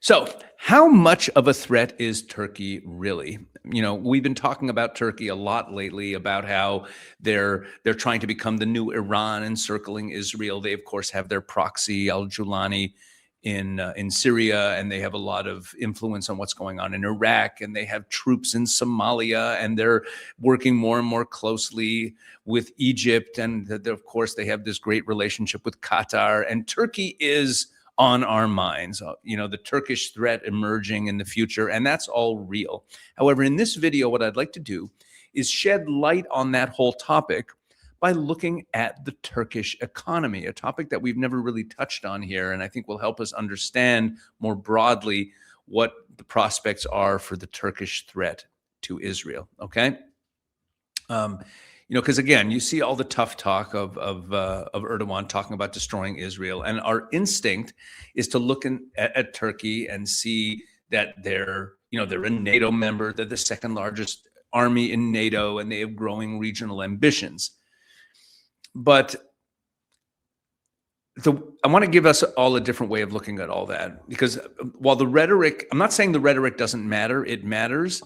So, how much of a threat is Turkey really? We've been talking about Turkey a lot lately about how they're trying to become the new Iran, encircling Israel. They, of course, have their proxy Al Julani in Syria, and they have a lot of influence on what's going on in Iraq, and they have troops in Somalia, and they're working more and more closely with Egypt, and of course, they have this great relationship with Qatar, and Turkey is on our minds, the Turkish threat emerging in the future, and that's all real. However, in this video, what I'd like to do is shed light on that whole topic by looking at the Turkish economy, a topic that we've never really touched on here, and I think will help us understand more broadly what the prospects are for the Turkish threat to Israel, okay? Because again, you see all the tough talk of Erdogan talking about destroying Israel, and our instinct is to look at Turkey and see that they're a NATO member, they're the second largest army in NATO, and they have growing regional ambitions. But I want to give us all a different way of looking at all that, because while the rhetoric, I'm not saying the rhetoric doesn't matter, it matters,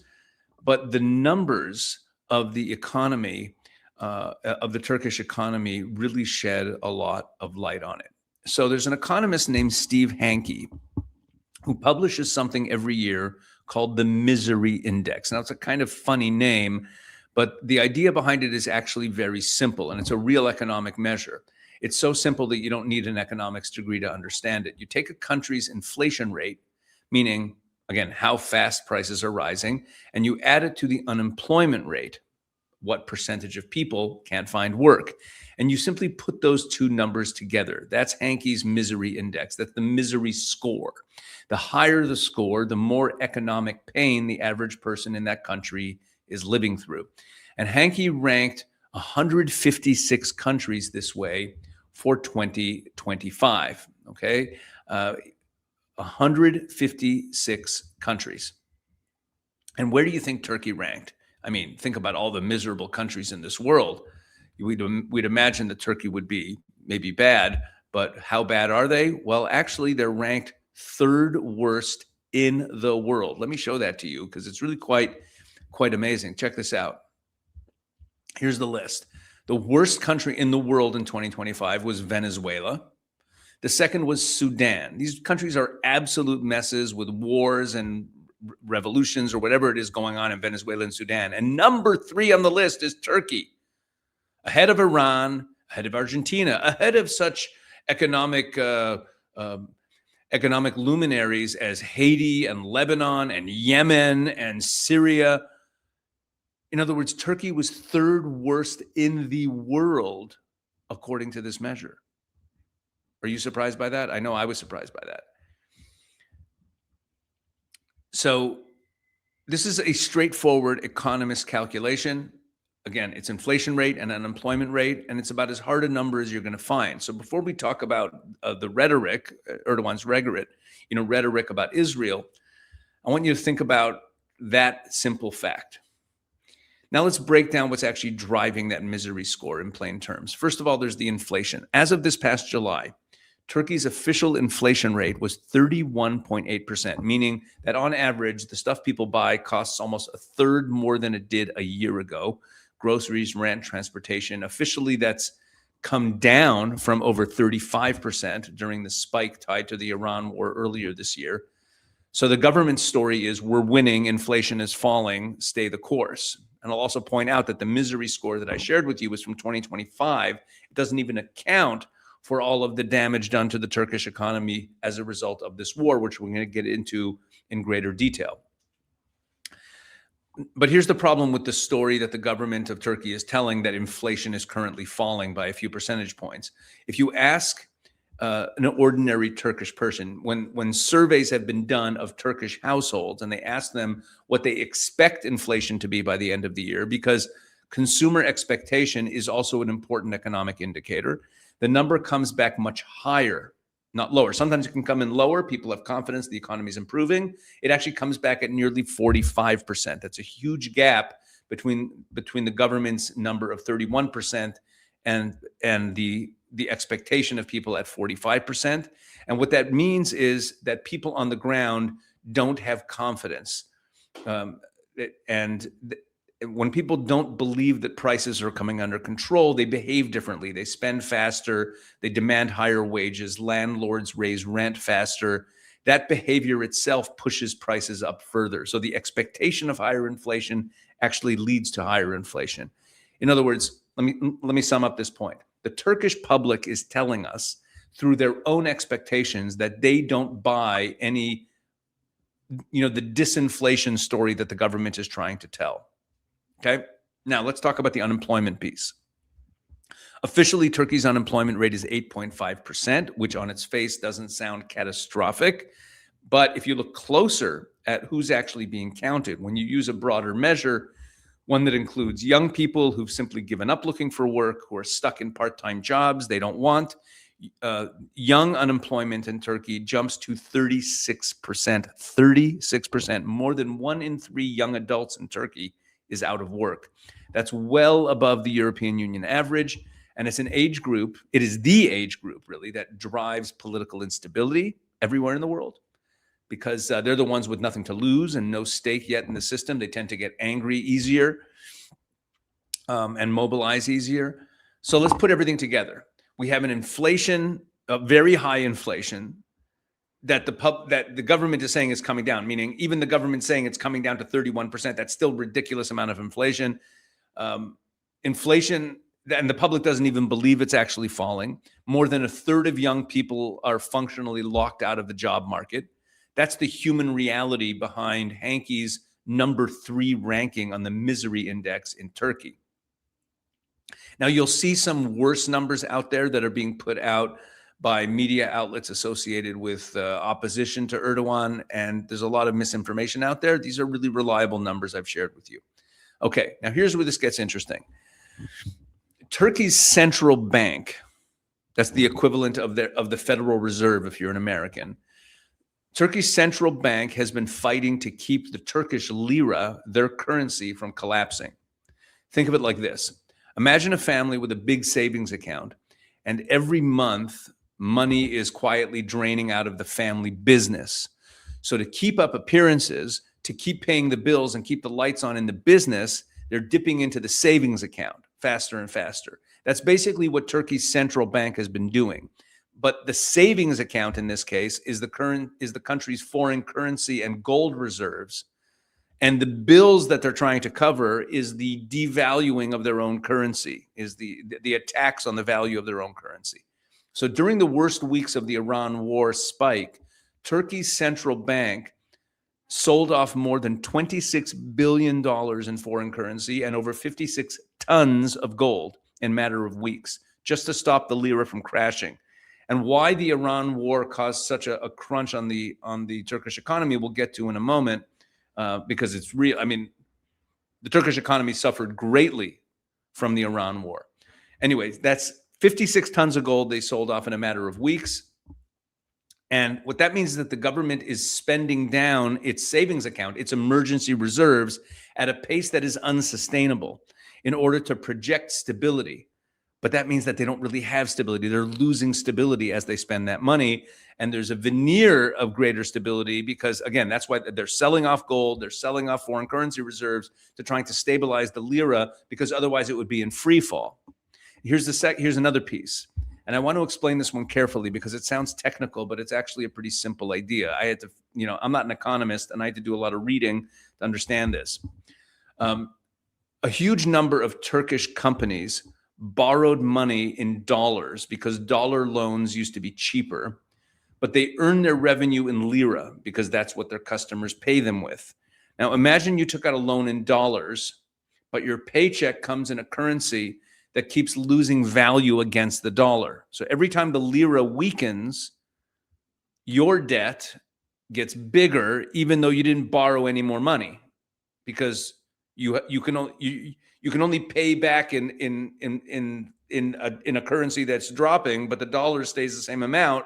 but the numbers of the economy, of the Turkish economy, really shed a lot of light on it. So there's an economist named Steve Hanke who publishes something every year called the Misery Index. Now, it's a kind of funny name, but the idea behind it is actually very simple, and it's a real economic measure. It's so simple that you don't need an economics degree to understand it. You take a country's inflation rate, meaning, again, how fast prices are rising, and you add it to the unemployment rate, what percentage of people can't find work. And you simply put those two numbers together. That's Hanke's Misery Index. That's the misery score. The higher the score, the more economic pain the average person in that country is living through. And Hanke ranked 156 countries this way for 2025, okay? 156 countries. And where do you think Turkey ranked? I mean, think about all the miserable countries in this world. We'd imagine that Turkey would be maybe bad, but how bad are they? Well, actually, they're ranked third worst in the world. Let me show that to you because it's really quite amazing. Check this out. Here's the list. The worst country in the world in 2025 was Venezuela. The second was Sudan. These countries are absolute messes with wars and revolutions or whatever it is going on in Venezuela and Sudan. And number 3 on the list is Turkey, ahead of Iran, ahead of Argentina, ahead of such economic luminaries as Haiti and Lebanon and Yemen and Syria. In other words, Turkey was third worst in the world, according to this measure. Are you surprised by that? I know I was surprised by that. So this is a straightforward economist calculation. Again, it's inflation rate and unemployment rate, and it's about as hard a number as you're going to find. So before we talk about the rhetoric, Erdogan's rhetoric about Israel, I want you to think about that simple fact. Now let's break down what's actually driving that misery score in plain terms. First of all, there's the inflation. As of this past July, Turkey's official inflation rate was 31.8%, meaning that on average, the stuff people buy costs almost a third more than it did a year ago. Groceries, rent, transportation. Officially, that's come down from over 35% during the spike tied to the Iran war earlier this year. So the government's story is we're winning, inflation is falling, stay the course. And I'll also point out that the misery score that I shared with you was from 2025. It doesn't even account for all of the damage done to the Turkish economy as a result of this war, which we're going to get into in greater detail. But here's the problem with the story that the government of Turkey is telling, that inflation is currently falling by a few percentage points. If you ask an ordinary Turkish person, when surveys have been done of Turkish households and they ask them what they expect inflation to be by the end of the year, because consumer expectation is also an important economic indicator, the number comes back much higher, not lower. Sometimes it can come in lower. People have confidence the economy is improving. It actually comes back at nearly 45%. That's a huge gap between the government's number of 31% and the expectation of people at 45%. And what that means is that people on the ground don't have confidence. When people don't believe that prices are coming under control, they behave differently. They spend faster. They demand higher wages. Landlords raise rent faster. That behavior itself pushes prices up further. So the expectation of higher inflation actually leads to higher inflation. In other words, let me sum up this point. The Turkish public is telling us through their own expectations that they don't buy any, the disinflation story that the government is trying to tell. Okay, now let's talk about the unemployment piece. Officially, Turkey's unemployment rate is 8.5%, which on its face doesn't sound catastrophic. But if you look closer at who's actually being counted, when you use a broader measure, one that includes young people who've simply given up looking for work, who are stuck in part-time jobs they don't want, young unemployment in Turkey jumps to 36%. 36%, more than 1 in 3 young adults in Turkey is out of work. That's well above the European Union average. And it's an age group, it is the age group really that drives political instability everywhere in the world, because they're the ones with nothing to lose and no stake yet in the system. They tend to get angry easier and mobilize easier. So let's put everything together. We have an inflation, a very high inflation, that the government is saying is coming down, meaning even the government saying it's coming down to 31%, that's still a ridiculous amount of inflation. Inflation, and the public doesn't even believe it's actually falling. More than a third of young people are functionally locked out of the job market. That's the human reality behind Hankey's number 3 ranking on the misery index in Turkey. Now, you'll see some worse numbers out there that are being put out by media outlets associated with opposition to Erdogan, and there's a lot of misinformation out there. These are really reliable numbers I've shared with you. Okay, now here's where this gets interesting. Turkey's central bank, that's the equivalent of the Federal Reserve if you're an American. Turkey's central bank has been fighting to keep the Turkish lira, their currency, from collapsing. Think of it like this. Imagine a family with a big savings account, and every month money is quietly draining out of the family business. So to keep up appearances, to keep paying the bills and keep the lights on in the business, they're dipping into the savings account faster and faster. That's basically what Turkey's central bank has been doing. But the savings account in this case is the country's foreign currency and gold reserves. And the bills that they're trying to cover is the devaluing of their own currency, is the attacks on the value of their own currency. So during the worst weeks of the Iran war spike, Turkey's central bank sold off more than $26 billion in foreign currency and over 56 tons of gold in a matter of weeks, just to stop the lira from crashing. And why the Iran war caused such a crunch on the Turkish economy, we'll get to in a moment, because it's real. I mean, the Turkish economy suffered greatly from the Iran war. Anyways, that's 56 tons of gold they sold off in a matter of weeks. And what that means is that the government is spending down its savings account, its emergency reserves, at a pace that is unsustainable in order to project stability. But that means that they don't really have stability. They're losing stability as they spend that money. And there's a veneer of greater stability because, again, that's why they're selling off gold. They're selling off foreign currency reserves to trying to stabilize the lira, because otherwise it would be in free fall. Here's another piece. And I want to explain this one carefully because it sounds technical, but it's actually a pretty simple idea. I had to, I'm not an economist, and I had to do a lot of reading to understand this. A huge number of Turkish companies borrowed money in dollars because dollar loans used to be cheaper, but they earn their revenue in lira because that's what their customers pay them with. Now, imagine you took out a loan in dollars, but your paycheck comes in a currency that keeps losing value against the dollar. So every time the lira weakens, your debt gets bigger, even though you didn't borrow any more money, because you can only pay back in a currency that's dropping, but the dollar stays the same amount.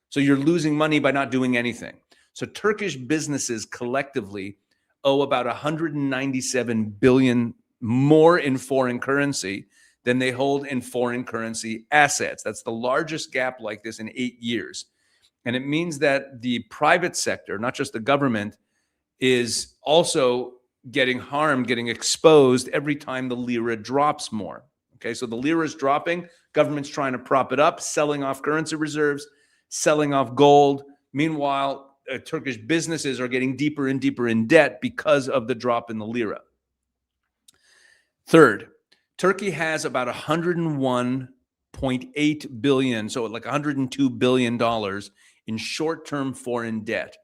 So you're losing money by not doing anything. So Turkish businesses collectively owe about 197 billion more in foreign currency than they hold in foreign currency assets. That's the largest gap like this in 8 years. And it means that the private sector, not just the government, is also getting harmed, getting exposed every time the lira drops more. Okay, so the lira is dropping, government's trying to prop it up, selling off currency reserves, selling off gold. Meanwhile, Turkish businesses are getting deeper and deeper in debt because of the drop in the lira. Third, Turkey has about $101.8 billion, so like $102 billion in short-term foreign debt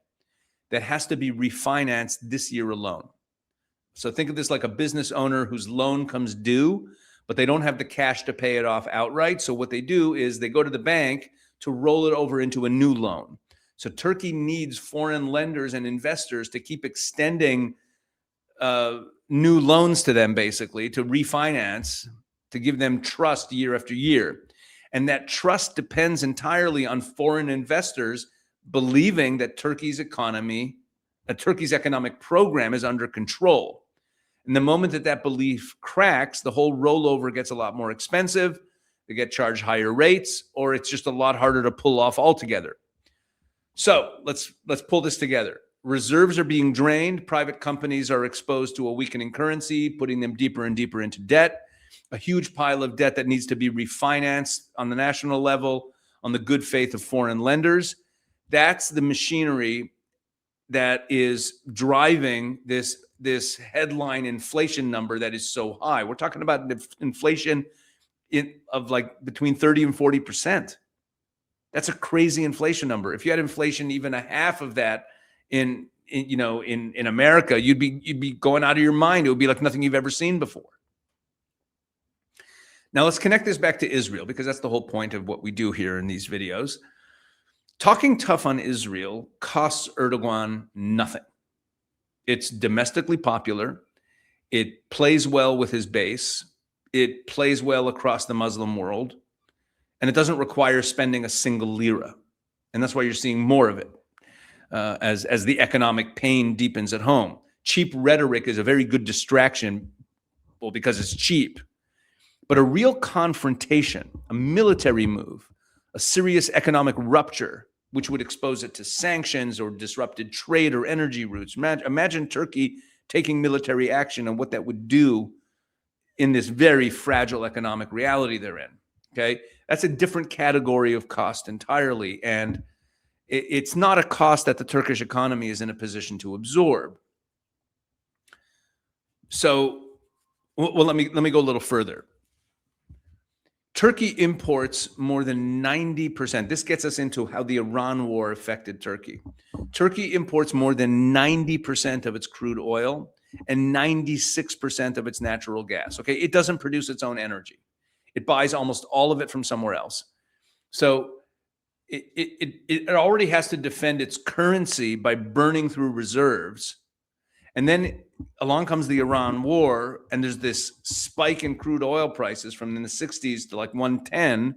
that has to be refinanced this year alone. So think of this like a business owner whose loan comes due, but they don't have the cash to pay it off outright. So what they do is they go to the bank to roll it over into a new loan. So Turkey needs foreign lenders and investors to keep extending new loans to them, basically, to refinance, to give them trust year after year. And that trust depends entirely on foreign investors believing that Turkey's economic program is under control. And the moment that that belief cracks, the whole rollover gets a lot more expensive. They get charged higher rates, or it's just a lot harder to pull off altogether. So let's pull this together. Reserves are being drained. Private companies are exposed to a weakening currency, putting them deeper and deeper into debt. A huge pile of debt that needs to be refinanced on the national level on the good faith of foreign lenders. That's the machinery that is driving this headline inflation number that is so high. We're talking about inflation of like between 30 and 40%. That's a crazy inflation number. If you had inflation even a half of that in America, you'd be going out of your mind. It would be like nothing you've ever seen before. Now let's connect this back to Israel, because that's the whole point of what we do here in these videos. Talking tough on Israel costs Erdogan nothing. It's domestically popular. It plays well with his base. It plays well across the Muslim world. And it doesn't require spending a single lira. And that's why you're seeing more of it as the economic pain deepens at home. Cheap rhetoric is a very good distraction, well, because it's cheap. But a real confrontation, a military move, a serious economic rupture, which would expose it to sanctions or disrupted trade or energy routes. Imagine Turkey taking military action and what that would do in this very fragile economic reality they're in. Okay, that's a different category of cost entirely, and it's not a cost that the Turkish economy is in a position to absorb. So, well, let me go a little further. Turkey imports more than 90%. This gets us into how the Iran war affected Turkey. Turkey imports more than 90% of its crude oil and 96% of its natural gas. Okay, it doesn't produce its own energy. It buys almost all of it from somewhere else. So it already has to defend its currency by burning through reserves. And then along comes the Iran war, and there's this spike in crude oil prices from in the 60s to like 110.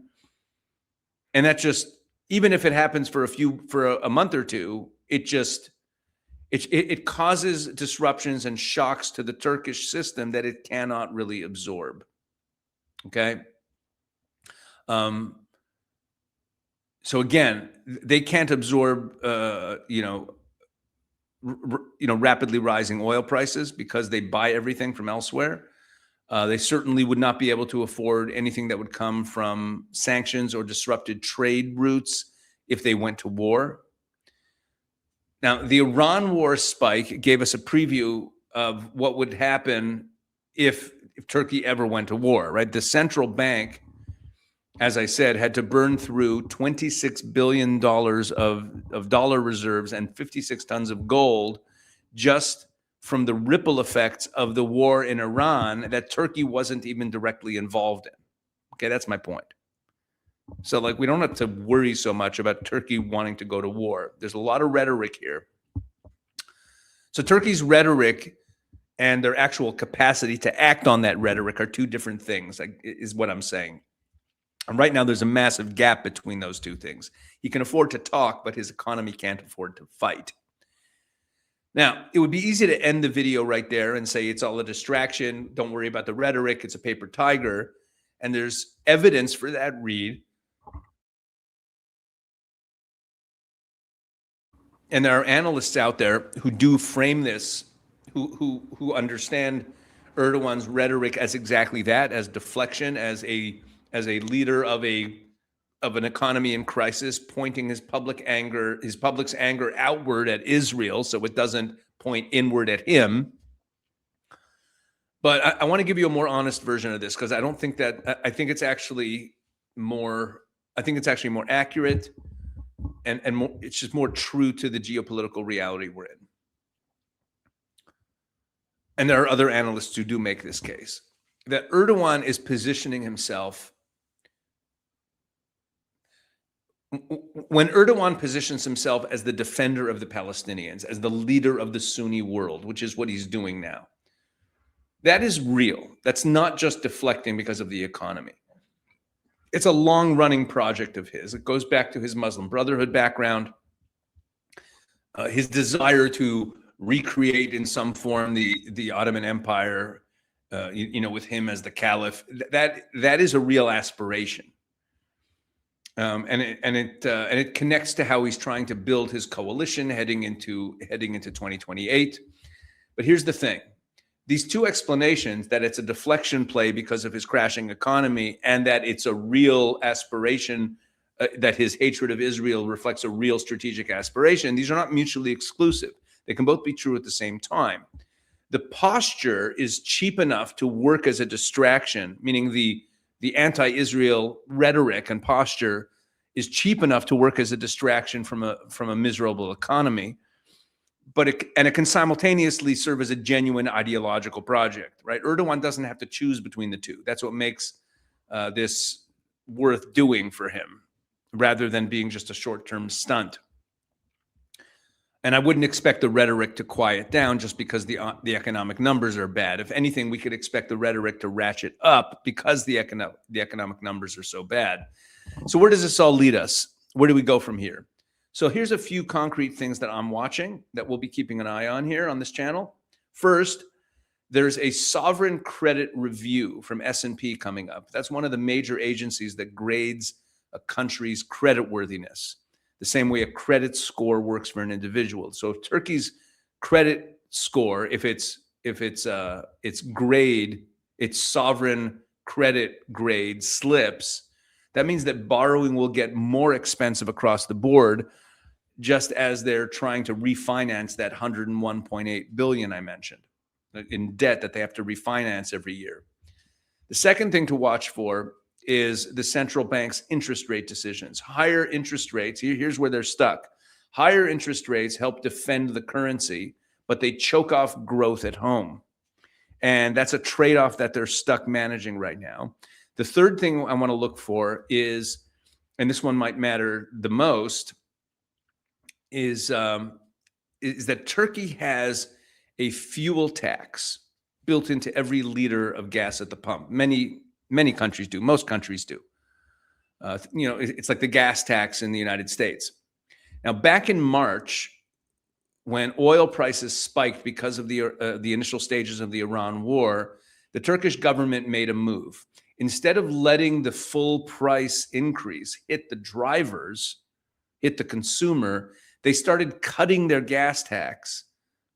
And that just, even if it happens for a month or two, it causes disruptions and shocks to the Turkish system that it cannot really absorb. Okay. So again, they can't absorb, rapidly rising oil prices because they buy everything from elsewhere. They certainly would not be able to afford anything that would come from sanctions or disrupted trade routes if they went to war. Now, the Iran war spike gave us a preview of what would happen if Turkey ever went to war, right? The central bank, as I said, had to burn through $26 billion of dollar reserves and 56 tons of gold just from the ripple effects of the war in Iran that Turkey wasn't even directly involved in. Okay, that's my point. So, like, we don't have to worry so much about Turkey wanting to go to war. There's a lot of rhetoric here. So Turkey's rhetoric and their actual capacity to act on that rhetoric are two different things, is what I'm saying. And right now, there's a massive gap between those two things. He can afford to talk, but his economy can't afford to fight. Now, it would be easy to end the video right there and say it's all a distraction. Don't worry about the rhetoric. It's a paper tiger. And there's evidence for that, Reed. And there are analysts out there who do frame this, who understand Erdogan's rhetoric as exactly that, as deflection, as a leader of an economy in crisis, pointing his public's anger outward at Israel, so it doesn't point inward at him. But I want to give you a more honest version of this, because I think it's actually more accurate, and more, it's just more true to the geopolitical reality we're in. And there are other analysts who do make this case, that Erdogan is positioning himself. When Erdogan positions himself as the defender of the Palestinians, as the leader of the Sunni world, which is what he's doing now, that is real. That's not just deflecting because of the economy. It's a long-running project of his. It goes back to his Muslim Brotherhood background, his desire to recreate in some form the Ottoman Empire, with him as the caliph. That is a real aspiration, and it connects to how he's trying to build his coalition heading into 2028. But here's the thing. These two explanations, that it's a deflection play because of his crashing economy, and that it's a real aspiration, that his hatred of Israel reflects a real strategic aspiration, these are not mutually exclusive. They can both be true at the same time. The posture is cheap enough to work as a distraction, meaning the anti-Israel rhetoric and posture is cheap enough to work as a distraction from a miserable economy. But it can simultaneously serve as a genuine ideological project, right? Erdogan doesn't have to choose between the two. That's what makes this worth doing for him, rather than being just a short-term stunt. And I wouldn't expect the rhetoric to quiet down just because the economic numbers are bad. If anything, we could expect the rhetoric to ratchet up because the economic numbers are so bad. So where does this all lead us? Where do we go from here? So here's a few concrete things that I'm watching that we'll be keeping an eye on here on this channel. First, there's a sovereign credit review from S&P coming up. That's one of the major agencies that grades a country's creditworthiness, the same way a credit score works for an individual. So if Turkey's credit score, if its sovereign credit grade slips, that means that borrowing will get more expensive across the board, just as they're trying to refinance that 101.8 billion I mentioned in debt that they have to refinance every year. The second thing to watch for is the central bank's interest rate decisions. Higher interest rates, here's where they're stuck. Higher interest rates help defend the currency, but they choke off growth at home. And that's a trade-off that they're stuck managing right now. The third thing I want to look for is, and this one might matter the most, is that Turkey has a fuel tax built into every liter of gas at the pump. Many countries do. Most countries do. It's like the gas tax in the United States. Now, back in March, when oil prices spiked because of the initial stages of the Iran war, the Turkish government made a move. Instead of letting the full price increase hit the drivers, hit the consumer, they started cutting their gas tax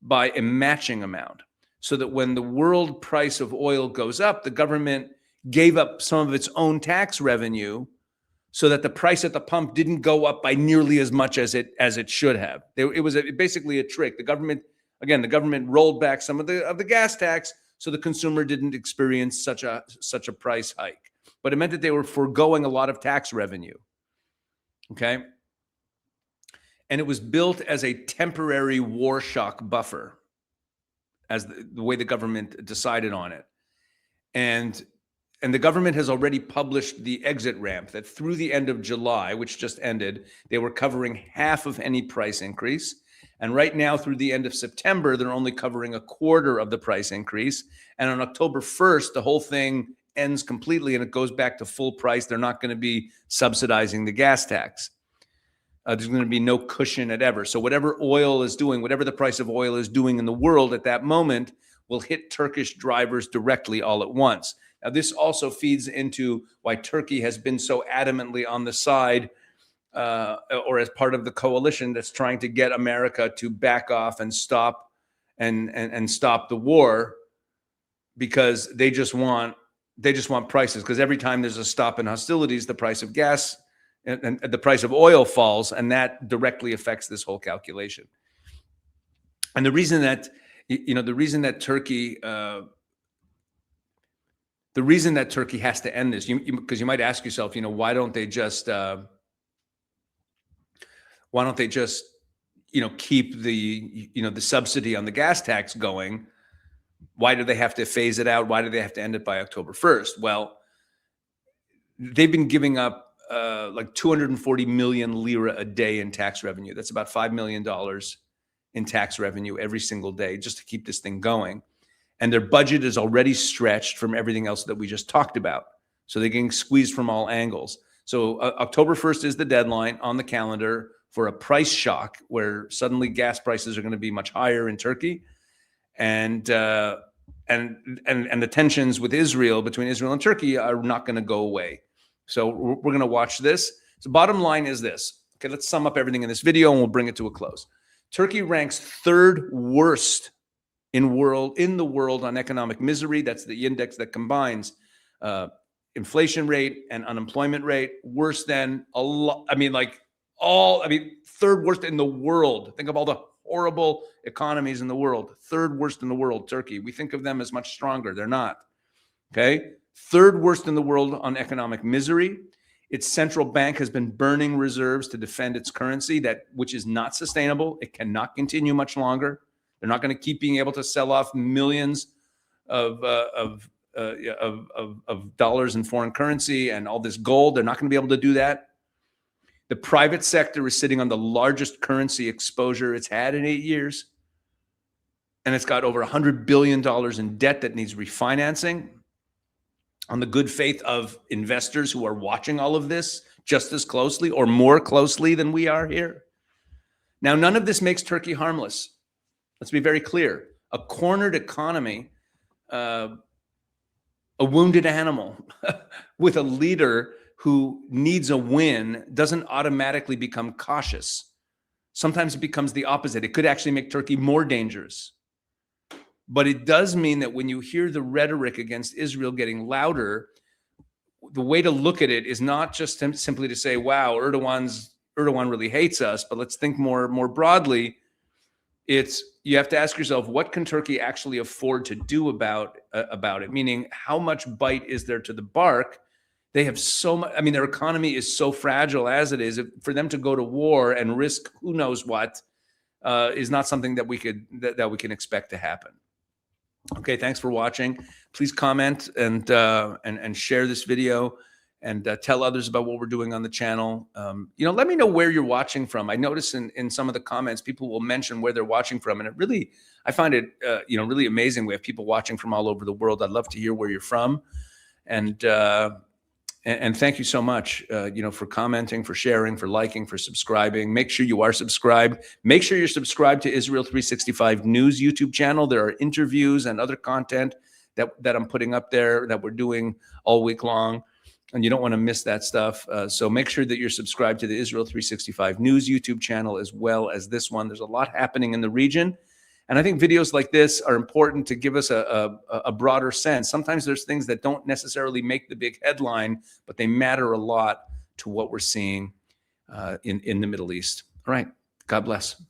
by a matching amount, so that when the world price of oil goes up, the government gave up some of its own tax revenue so that the price at the pump didn't go up by nearly as much as it should have. It was basically a trick. The government rolled back some of the gas tax so the consumer didn't experience such a price hike. But it meant that they were foregoing a lot of tax revenue. Okay? And it was built as a temporary war shock buffer, as the way the government decided on it. And the government has already published the exit ramp that through the end of July, which just ended, they were covering half of any price increase. And right now, through the end of September, they're only covering a quarter of the price increase. And on October 1st, the whole thing ends completely and it goes back to full price. They're not going to be subsidizing the gas tax. There's going to be no cushion at ever. So whatever oil is doing, whatever the price of oil is doing in the world at that moment will hit Turkish drivers directly all at once. Now, this also feeds into why Turkey has been so adamantly on the side or as part of the coalition that's trying to get America to back off and stop and stop the war, because they just want prices. Because every time there's a stop in hostilities, the price of gas and the price of oil falls, and that directly affects this whole calculation. And the reason that Turkey has to end this, because you might ask yourself, why don't they just keep the subsidy on the gas tax going? Why do they have to phase it out? Why do they have to end it by October 1st? Well, they've been giving up like 240 million lira a day in tax revenue. That's about $5 million in tax revenue every single day just to keep this thing going. And their budget is already stretched from everything else that we just talked about. So they're getting squeezed from all angles. So October 1st is the deadline on the calendar for a price shock where suddenly gas prices are going to be much higher in Turkey. And the tensions with Israel, between Israel and Turkey, are not going to go away. So we're going to watch this. So bottom line is this. Okay, let's sum up everything in this video and we'll bring it to a close. Turkey ranks third worst in the world on economic misery. That's the index that combines inflation rate and unemployment rate. Worse than a lot. Third worst in the world. Think of all the horrible economies in the world. Third worst in the world, Turkey. We think of them as much stronger. They're not. Okay? Third worst in the world on economic misery. Its central bank has been burning reserves to defend its currency, which is not sustainable. It cannot continue much longer. They're not going to keep being able to sell off millions of dollars in foreign currency and all this gold. They're not going to be able to do that. The private sector is sitting on the largest currency exposure it's had in 8 years. And it's got over $100 billion in debt that needs refinancing. On the good faith of investors who are watching all of this just as closely or more closely than we are here. Now, none of this makes Turkey harmless. Let's be very clear. A cornered economy, a wounded animal with a leader who needs a win doesn't automatically become cautious. Sometimes it becomes the opposite. It could actually make Turkey more dangerous. But it does mean that when you hear the rhetoric against Israel getting louder, the way to look at it is not just simply to say, wow, Erdogan really hates us, but let's think more broadly. You have to ask yourself, what can Turkey actually afford to do about it? Meaning, how much bite is there to the bark? They have so much. Their economy is so fragile as it is. For them to go to war and risk who knows what is not something that we can expect to happen. Okay, thanks for watching. Please comment and share this video and tell others about what we're doing on the channel. Let me know where you're watching from. I notice in some of the comments, people will mention where they're watching from. And I find it, really amazing. We have people watching from all over the world. I'd love to hear where you're from. And thank you so much, for commenting, for sharing, for liking, for subscribing. Make sure you are subscribed. Make sure you're subscribed to Israel 365 News YouTube channel. There are interviews and other content that I'm putting up there that we're doing all week long. And you don't want to miss that stuff. So make sure that you're subscribed to the Israel 365 News YouTube channel as well as this one. There's a lot happening in the region. And I think videos like this are important to give us a broader sense. Sometimes there's things that don't necessarily make the big headline, but they matter a lot to what we're seeing in the Middle East. All right. God bless.